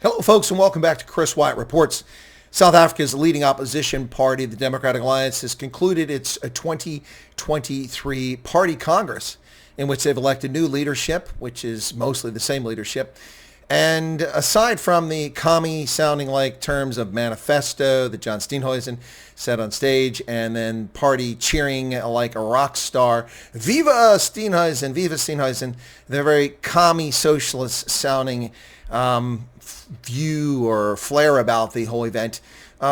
Hello, folks, and welcome back to Chris Wyatt Reports. South Africa's leading opposition party, the Democratic Alliance, has concluded its 2023 party congress, in which they've elected new leadership, which is mostly the same leadership. And aside from the commie-sounding like terms of manifesto that John Steenhuisen said on stage, and then party cheering like a rock star, Viva Steenhuisen, Viva Steenhuisen, they're very commie socialist-sounding view or flair about the whole event.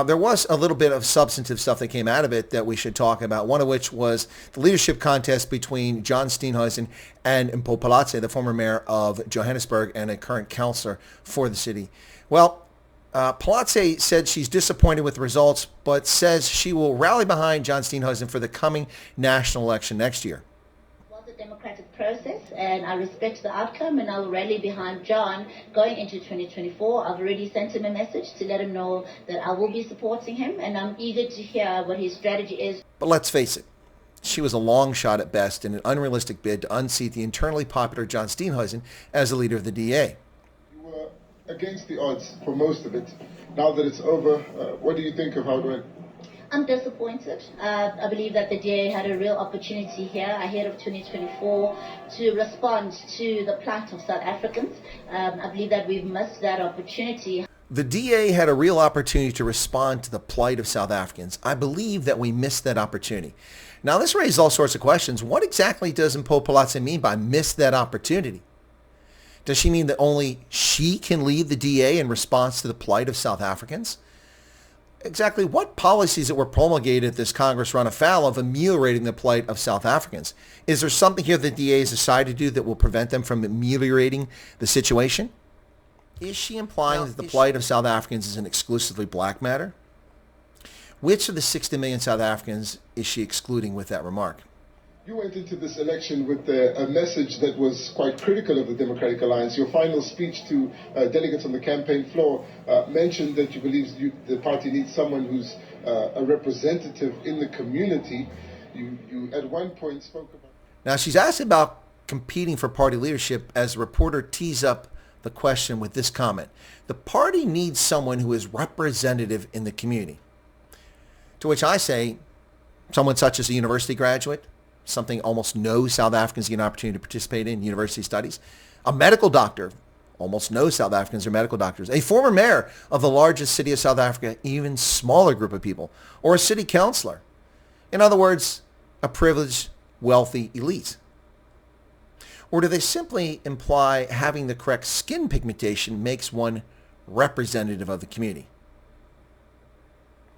There was a little bit of substantive stuff that came out of it that we should talk about, one of which was the leadership contest between John Steenhuisen and Mpho Phalatse, the former mayor of Johannesburg and a current councillor for the city. Well, Phalatse said she's disappointed with the results, but says she will rally behind John Steenhuisen for the coming national election next year. Democratic process, and I respect the outcome, and I will rally behind John going into 2024. I've already sent him a message to let him know that I will be supporting him, and I'm eager to hear what his strategy is. But let's face it, she was a long shot at best in an unrealistic bid to unseat the internally popular John Steenhuisen as the leader of the DA. You were against the odds for most of it. Now that it's over, what do you think of how it went? I'm disappointed. I believe that the DA had a real opportunity here ahead of 2024 to respond to the plight of South Africans. I believe that we've missed that opportunity. The DA had a real opportunity to respond to the plight of South Africans. I believe that we missed that opportunity. Now, this raises all sorts of questions. What exactly does Mpho Phalatse mean by miss that opportunity? Does she mean that only she can lead the DA in response to the plight of South Africans? Exactly what policies that were promulgated at this Congress run afoul of ameliorating the plight of South Africans? Is there something here that the DA has decided to do that will prevent them from ameliorating the situation? Is she implying that the plight of South Africans is an exclusively black matter? Which of the 60 million South Africans is she excluding with that remark? You went into this election with a message that was quite critical of the Democratic Alliance. Your final speech to delegates on the campaign floor mentioned that you believe the party needs someone who's a representative in the community. You at one point spoke about... Now, she's asked about competing for party leadership as a reporter tees up the question with this comment. The party needs someone who is representative in the community. To which I say, someone such as a university graduate, something almost no South Africans get an opportunity to participate in, university studies. A medical doctor, almost no South Africans are medical doctors. A former mayor of the largest city of South Africa, even smaller group of people. Or a city councillor. In other words, a privileged, wealthy elite. Or do they simply imply having the correct skin pigmentation makes one representative of the community?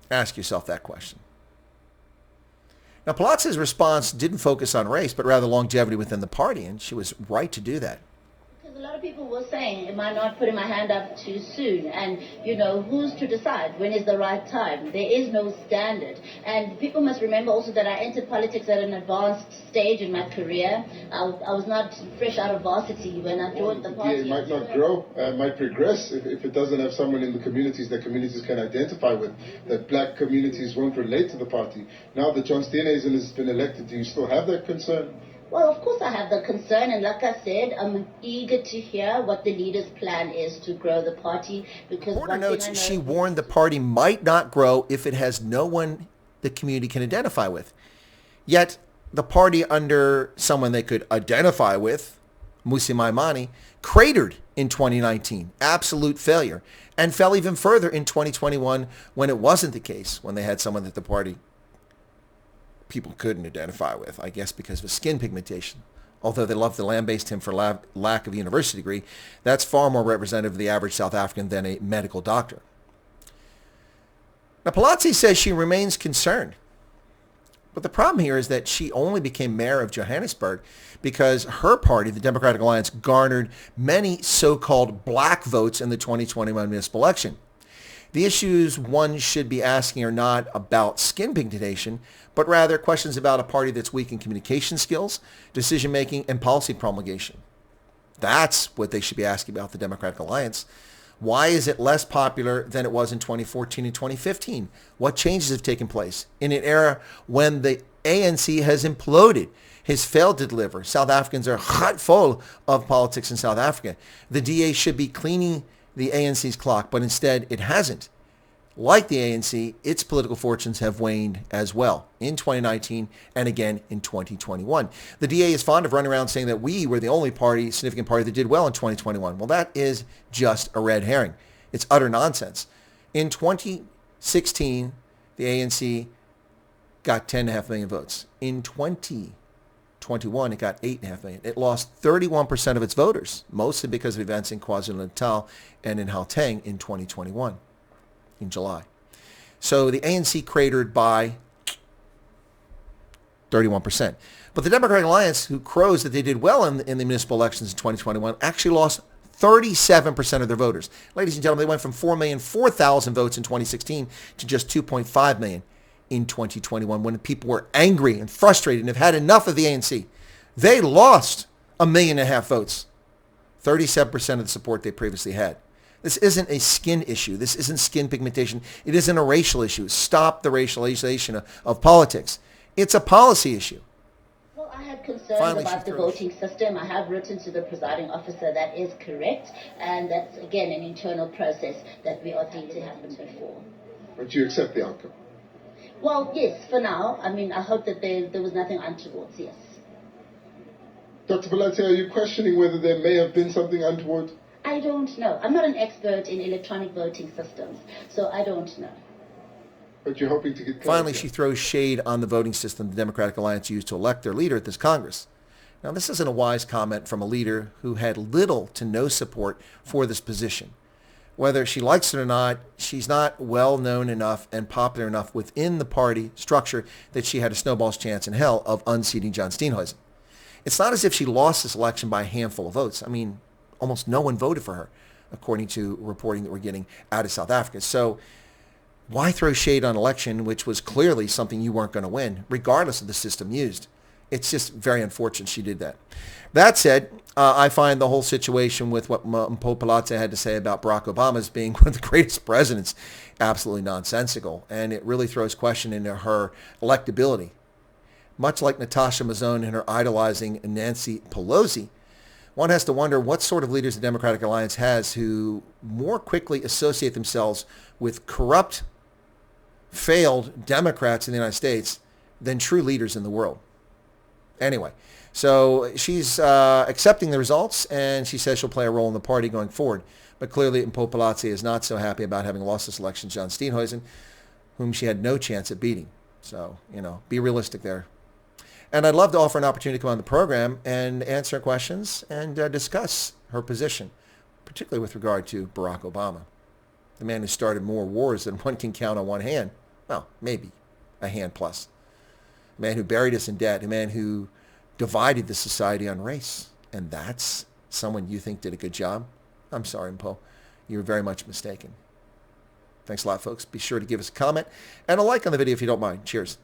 Ask yourself that question. Now, Phalatse's response didn't focus on race, but rather longevity within the party, and she was right to do that. Because a lot of people were saying, am I not putting my hand up too soon? And, who's to decide when is the right time? There is no standard. And people must remember also that I entered politics at an advanced stage in my career. I was not fresh out of varsity when I joined the party. It might not grow, might regress if it doesn't have someone in the communities that communities can identify with, that black communities won't relate to the party. Now that John Steenhuisen has been elected, do you still have that concern? Well, of course I have the concern, and like I said, I'm eager to hear what the leader's plan is to grow the party. Because Reporter notes she warned the party might not grow if it has no one the community can identify with. Yet, the party under someone they could identify with, Mmusi Maimane, cratered in 2019, absolute failure, and fell even further in 2021 when it wasn't the case, when they had someone that the party people couldn't identify with, I guess because of his skin pigmentation. Although they love to lambaste him for lack of a university degree, that's far more representative of the average South African than a medical doctor. Now, Phalatse says she remains concerned. But the problem here is that she only became mayor of Johannesburg because her party, the Democratic Alliance, garnered many so-called black votes in the 2021 municipal election. The issues one should be asking are not about skin pigmentation, but rather questions about a party that's weak in communication skills, decision-making, and policy promulgation. That's what they should be asking about the Democratic Alliance. Why is it less popular than it was in 2014 and 2015? What changes have taken place in an era when the ANC has imploded, has failed to deliver? South Africans are hot full of politics in South Africa. The DA should be cleaning the ANC's clock, but instead it hasn't. Like the ANC, its political fortunes have waned as well in 2019 and again in 2021. The DA is fond of running around saying that we were the only significant party that did well in 2021. Well, that is just a red herring. It's utter nonsense. In 2016, the ANC got 10.5 million votes. In 2021, it got 8.5 million. It lost 31% of its voters, mostly because of events in KwaZulu-Natal and in Gauteng in 2021. In July. So the ANC cratered by 31%. But the Democratic Alliance, who crows that they did well in the municipal elections in 2021, actually lost 37% of their voters. Ladies and gentlemen, they went from 4,004,000 votes in 2016 to just 2.5 million in 2021 when people were angry and frustrated and have had enough of the ANC. They lost 1.5 million votes, 37% of the support they previously had. This isn't a skin issue. This isn't skin pigmentation. It isn't a racial issue. Stop the racialization of politics. It's a policy issue. Well, I have concerns about the voting system. I have written to the presiding officer that is correct, and that's, again, an internal process that we are thinking to happen before. But you accept the outcome? Well, yes, for now. I mean, I hope that there was nothing untoward, yes. Dr. Phalatse, are you questioning whether there may have been something untoward? I don't know. I'm not an expert in electronic voting systems, so I don't know. But you're hoping to get clarity. Finally, she throws shade on the voting system the Democratic Alliance used to elect their leader at this Congress. Now, this isn't a wise comment from a leader who had little to no support for this position. Whether she likes it or not, she's not well known enough and popular enough within the party structure that she had a snowball's chance in hell of unseating John Steenhuisen. It's not as if she lost this election by a handful of votes. I mean, almost no one voted for her, according to reporting that we're getting out of South Africa. So why throw shade on an election which was clearly something you weren't going to win, regardless of the system used? It's just very unfortunate she did that. That said, I find the whole situation with what Mpho Phalatse had to say about Barack Obama as being one of the greatest presidents absolutely nonsensical, and it really throws question into her electability. Much like Natasha Mazzone and her idolizing Nancy Pelosi, one has to wonder what sort of leaders the Democratic Alliance has who more quickly associate themselves with corrupt, failed Democrats in the United States than true leaders in the world. Anyway, so she's accepting the results, and she says she'll play a role in the party going forward. But clearly, Mpho Phalatse is not so happy about having lost this election to John Steenhuisen, whom she had no chance at beating. So, be realistic there. And I'd love to offer an opportunity to come on the program and answer questions and discuss her position, particularly with regard to Barack Obama, the man who started more wars than one can count on one hand. Well, maybe a hand plus. A man who buried us in debt, a man who divided the society on race. And that's someone you think did a good job? I'm sorry, Mpho. You're very much mistaken. Thanks a lot, folks. Be sure to give us a comment and a like on the video if you don't mind. Cheers.